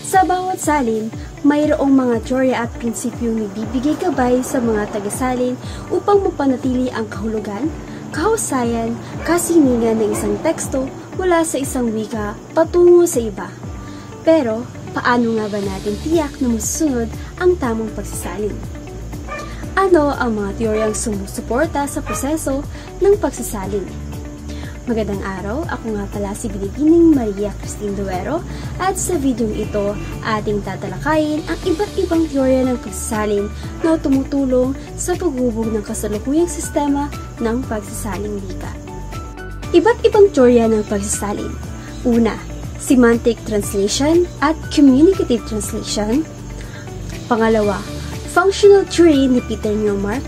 Sa bawat salin, mayroong mga teorya at prinsipyong nagbibigay gabay sa mga tagasalin upang mapanatili ang kahulugan, kahusayan, kasiningan ng isang teksto mula sa isang wika patungo sa iba. Pero, paano nga ba natin tiyak na masusunod ang tamang pagsasalin? Ano ang mga teoryang sumusuporta sa proseso ng pagsasalin? Magandang araw, ako nga pala si Binibining Maria Cristin Duero at sa videong ito ating tatalakayin ang iba't ibang teorya ng pagsasalin na tumutulong sa paghubog ng kasalukuyang sistema ng pagsasaling wika. Iba't ibang teorya ng pagsasalin. Una, semantic translation at communicative translation. Pangalawa, functional theory ni Peter Newmark.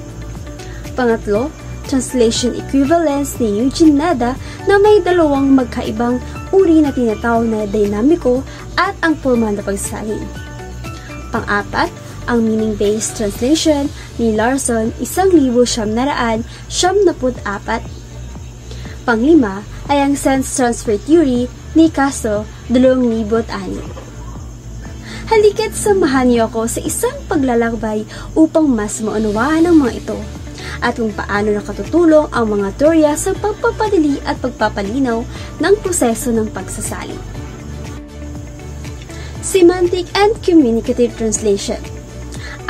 Pangatlo, translation equivalence ni Eugene Nada na may dalawang magkaibang uri na tinatawag na dinamiko at ang formal na pagsasalin. Pang-apat, ang meaning-based translation ni Larson 1974. Panglima ay ang sense transfer theory ni Castro 2006. Halika't samahan niyo ako sa isang paglalakbay upang mas maunawaan ang mga ito at kung paano nakatutulong ang mga teorya sa pagpapadali at pagpapalinaw ng proseso ng pagsasalin. Semantic and communicative translation.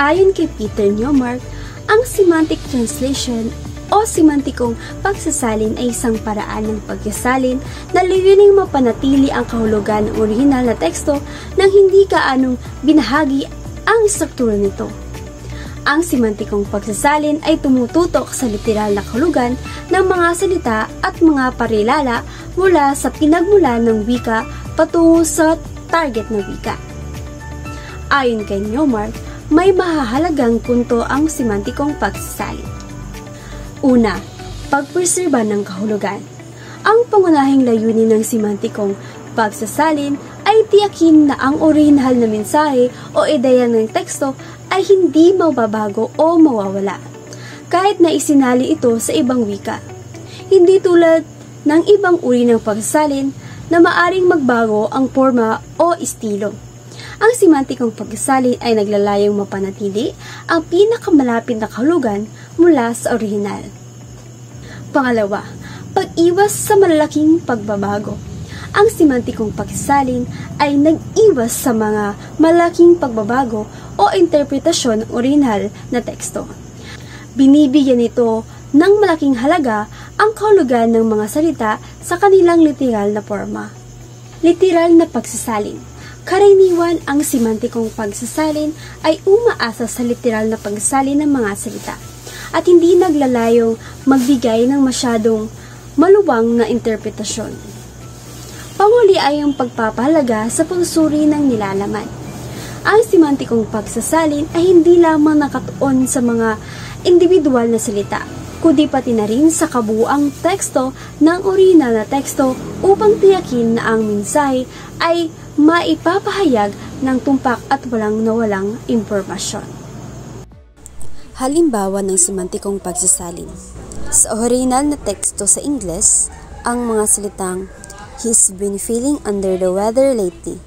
Ayon kay Peter Newmark, ang semantic translation o semantikong pagsasalin ay isang paraan ng pagsasalin na layuning mapanatili ang kahulugan ng orihinal na teksto nang hindi kaanong binahagi ang struktura nito. Ang semantikong pagsasalin ay tumututok sa literal na kahulugan ng mga salita at mga parilala mula sa pinagmulan ng wika patungo sa target na wika. Ayon kay Newmark, may mahahalagang punto ang semantikong pagsasalin. Una, pagpreserba ng kahulugan. Ang pangunahing layunin ng semantikong pagsasalin ay tiyakin na ang orihinal na mensahe o ideya ng teksto ay hindi mababago o mawawala, kahit na isinali ito sa ibang wika. Hindi tulad ng ibang uri ng pagsasalin na maaring magbago ang forma o estilo. Ang semantikong pagsasalin ay naglalayong mapanatili ang pinakamalapit na kahulugan mula sa orihinal. Pangalawa, pag-iwas sa malalaking pagbabago. Ang semantikong pagsasalin ay nag-iwas sa mga malaking pagbabago o interpretasyon ng orihinal na teksto. Binibigyan nito ng malaking halaga ang kahulugan ng mga salita sa kanilang literal na forma. Literal na pagsasalin. Karaniwan ang semantikong pagsasalin ay umaasa sa literal na pagsasalin ng mga salita at hindi naglalayong magbigay ng masyadong maluwang na interpretasyon. Panguli ay ang pagpapahalaga sa pagsuri ng nilalaman. Ang semantikong pagsasalin ay hindi lamang nakatuon sa mga individual na salita, kundi pati na rin sa kabuuang teksto ng orihinal na teksto upang tiyakin na ang mensahe ay maipapahayag ng tumpak at walang nawalang impormasyon. Halimbawa ng semantikong pagsasalin. Sa orihinal na teksto sa Ingles, ang mga salitang "He's been feeling under the weather lately."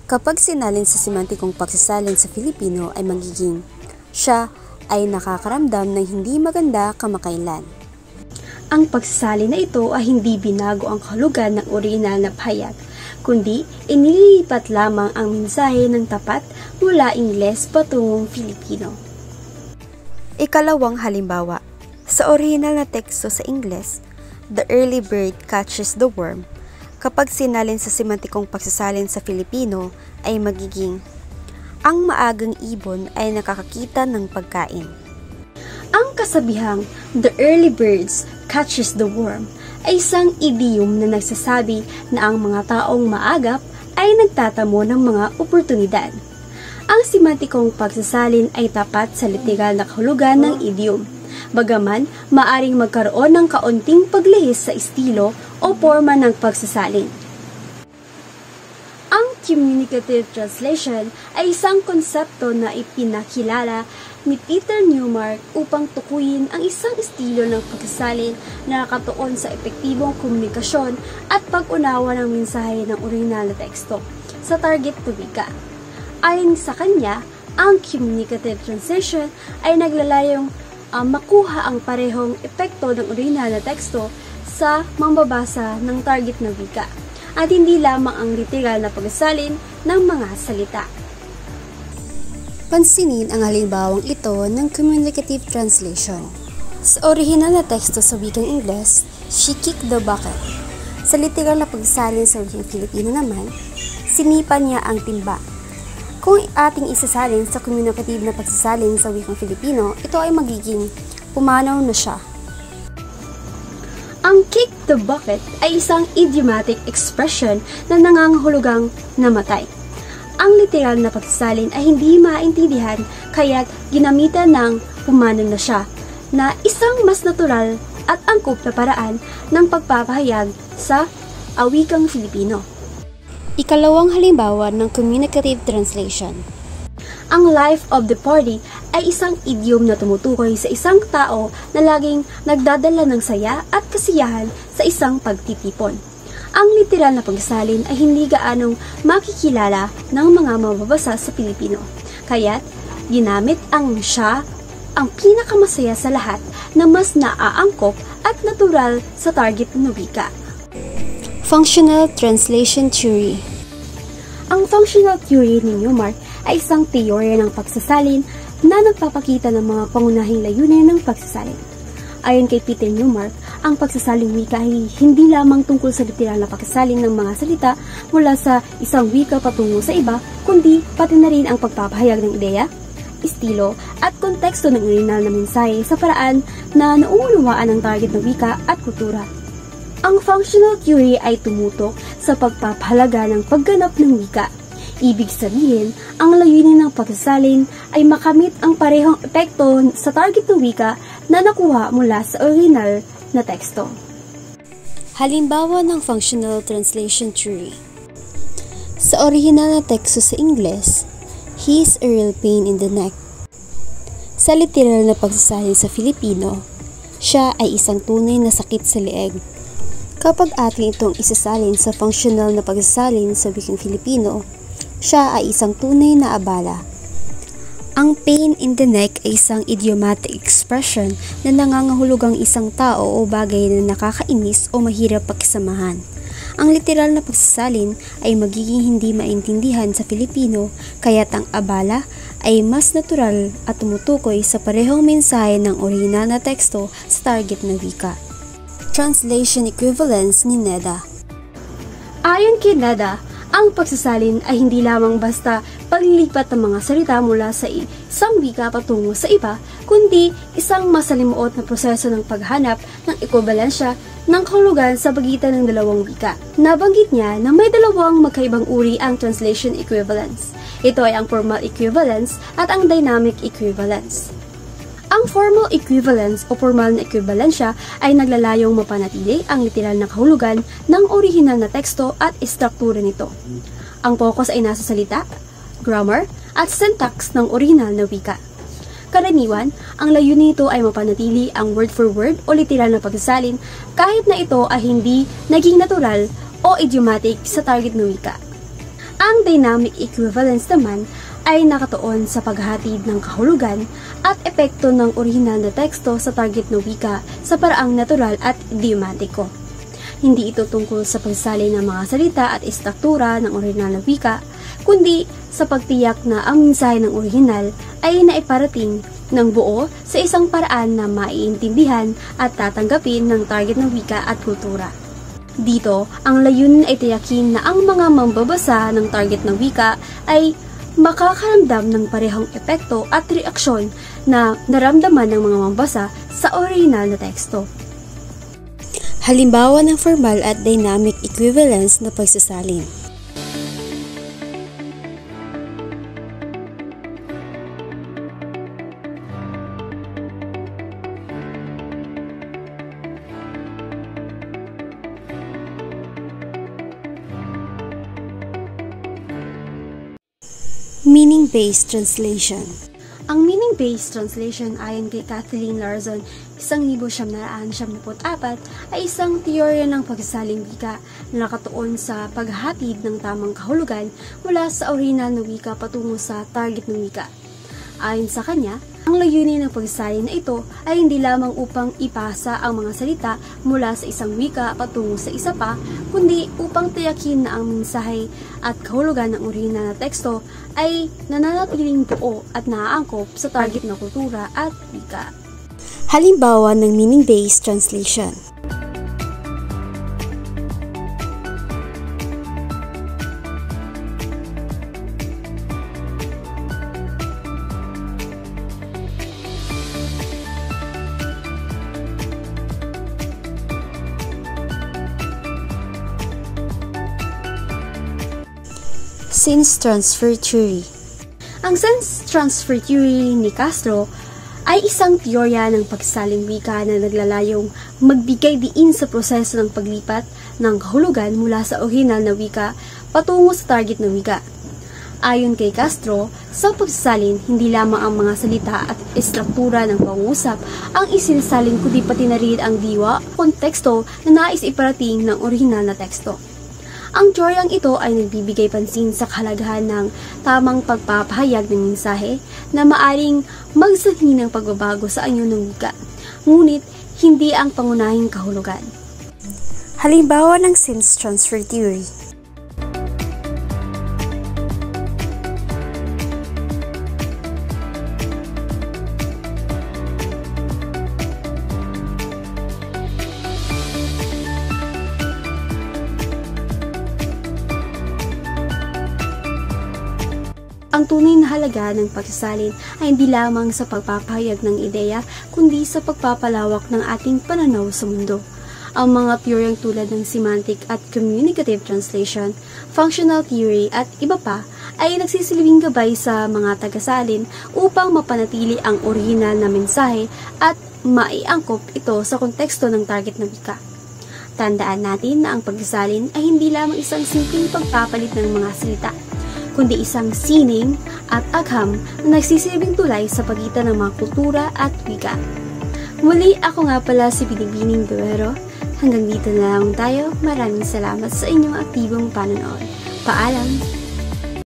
Kapag sinalin sa semantikong pagsasalin sa Filipino ay magiging "Siya ay nakakaramdam ng hindi maganda kamakailan." Ang pagsasalin na ito ay hindi binago ang kahulugan ng orihinal na pahayag, kundi inilipat lamang ang mensahe ng tapat mula Ingles patungong Filipino. Ikalawang halimbawa, sa orihinal na teksto sa Ingles, "The early bird catches the worm." Kapag sinalin sa semantikong pagsasalin sa Filipino ay magiging "Ang maagang ibon ay nakakakita ng pagkain." Ang kasabihang "The early birds catches the worm" ay isang idiom na nagsasabi na ang mga taong maagap ay nagtatamo ng mga oportunidad. Ang semantikong pagsasalin ay tapat sa literal na kahulugan ng idiom, bagaman maaring magkaroon ng kaunting paglihis sa estilo o forma ng pagsasalin. Ang communicative translation ay isang konsepto na ipinakilala ni Peter Newmark upang tukuyin ang isang estilo ng pagsasalin na nakatuon sa epektibong komunikasyon at pag-unawa ng mensahe ng orihinal na teksto sa target na wika. Ayon sa kanya, ang communicative translation ay naglalayong makuha ang parehong epekto ng orihinal na teksto sa mambabasa ng target na wika at hindi lamang ang literal na pagsasalin ng mga salita. Pansinin ang halimbawang ito ng communicative translation. Sa orihinal na teksto sa wikang Ingles, she kicked the bucket. Sa literal na pagsalin sa wikang Filipino naman, sinipa niya ang timba. Kung ating isasalin sa communicative na pagsasalin sa wikang Filipino, ito ay magiging pumanaw na siya. Ang kick the bucket ay isang idiomatic expression na nangangahulugang namatay. Ang literal na pagsasalin ay hindi maintindihan kaya't ginamitan ng pumanaw na siya na isang mas natural at angkop na paraan ng pagpapahayag sa wikang Filipino. Ikalawang halimbawa ng communicative translation. Ang life of the party ay isang idiom na tumutukoy sa isang tao na laging nagdadala ng saya at kasiyahan sa isang pagtitipon. Ang literal na pagsalin ay hindi gaanong makikilala ng mga mababasa sa Pilipino. Kaya't ginamit ang siya ang pinakamasaya sa lahat na mas naaangkop at natural sa target na wika. Functional Translation Theory. Ang functional theory ni Newmark ay isang teorya ng pagsasalin na nagpapakita ng mga pangunahing layunin ng pagsasalin. Ayon kay Peter Newmark, ang pagsasaling wika ay hindi lamang tungkol sa literal na pagsasalin ng mga salita mula sa isang wika patungo sa iba, kundi pati na rin ang pagpapahayag ng ideya, estilo, at konteksto ng orihinal na mensahe sa paraan na nauunawaan ng target ng wika at kultura. Ang functional theory ay tumutok sa pagpapahalaga ng pagganap ng wika. Ibig sabihin, ang layunin ng pagsasalin ay makamit ang parehong epekto sa target ng wika na nakuha mula sa orihinal na teksto. Halimbawa ng functional translation theory. Sa orihinal na teksto sa Ingles, he is a real pain in the neck. Sa literal na pagsasalin sa Filipino, siya ay isang tunay na sakit sa leeg. Kapag ating itong isasalin sa functional na pagsasalin sa wikang Filipino, siya ay isang tunay na abala. Ang pain in the neck ay isang idiomatic expression na nangangahulugang isang tao o bagay na nakakainis o mahirap pakisamahan. Ang literal na pagsasalin ay magiging hindi maintindihan sa Filipino, kaya't ang abala ay mas natural at tumutukoy sa parehong mensahe ng orihinal na teksto sa target na wika. Translation equivalence ni Neda. Ayon kay Neda, ang pagsasalin ay hindi lamang basta paglilipat ng mga salita mula sa isang wika patungo sa iba, kundi isang masalimuot na proseso ng paghanap ng ekwibalensya ng kahulugan sa pagitan ng dalawang wika. Nabanggit niya na may dalawang magkaibang uri ang translation equivalence. Ito ay ang formal equivalence at ang dynamic equivalence. Ang formal equivalence o formal na ekwibalensya ay naglalayong mapanatili ang literal na kahulugan ng orihinal na teksto at istruktura nito. Ang focus ay nasa salita, grammar, at syntax ng orihinal na wika. Karaniwan, ang layunin nito ay mapanatili ang word for word o literal na pagsasalin kahit na ito ay hindi naging natural o idiomatic sa target na wika. Ang dynamic equivalence naman ay nakatuon sa paghatid ng kahulugan at epekto ng orihinal na teksto sa target na wika sa paraang natural at idiomatiko. Hindi ito tungkol sa pagsalin ng mga salita at istruktura ng orihinal na wika, kundi sa pagtiyak na ang mensahe ng orihinal ay naiparating ng buo sa isang paraan na maiintindihan at tatanggapin ng target ng wika at kultura. Dito, ang layunin ay tiyakin na ang mga mambabasa ng target ng wika ay makakaramdam ng parehong epekto at reaksyon na naramdaman ng mga mambasa sa orihinal na teksto. Halimbawa ng formal at dynamic equivalence na pagsasalin. Meaning-based translation. Ang meaning-based translation ayon kay Kathleen Larson, 1974, ay isang teorya ng pagsasaling wika na nakatuon sa paghatid ng tamang kahulugan mula sa orihinal na wika patungo sa target ng wika. Ayon sa kanya, ang layunin ng pagsasalin na ito ay hindi lamang upang ipasa ang mga salita mula sa isang wika patungo sa isa pa, kundi upang tiyakin na ang mensahe at kahulugan ng orihinal na teksto ay nananatiling buo at naaangkop sa target na kultura at wika. Halimbawa ng meaning-based translation. Sense transfer theory. Ang sense transfer theory ni Castro ay isang teorya ng pagsasaling wika na naglalayong magbigay diin sa proseso ng paglipat ng kahulugan mula sa orihinal na wika patungo sa target na wika. Ayon kay Castro, sa pagsasalin, hindi lamang ang mga salita at estruktura ng pangungusap ang isinasalin kundi pati na rin ang diwa, konteksto na nais iparating ng orihinal na teksto. Ang teoryang ito ay nagbibigay pansin sa kahalagahan ng tamang pagpapahayag ng mensahe na maaring magsanhi ng pagbabago sa anyo ng wika, ngunit hindi ang pangunahing kahulugan. Halimbawa ng sense transfer theory. Ang tunay na halaga ng pagsasalin ay hindi lamang sa pagpapahayag ng ideya, kundi sa pagpapalawak ng ating pananaw sa mundo. Ang mga teoryang tulad ng semantic at communicative translation, functional theory at iba pa ay nagsisilbing gabay sa mga tagasalin upang mapanatili ang orihinal na mensahe at maiangkop ito sa konteksto ng target na wika. Tandaan natin na ang pagsasalin ay hindi lamang isang simpleng pagpapalit ng mga salita, kundi isang sining at agham na nagsisilbing tulay sa pagitan ng mga kultura at wika. Muli, ako nga pala si Binibining Guerrero. Hanggang dito na lang tayo. Maraming salamat sa inyong aktibong panonood. Paalam!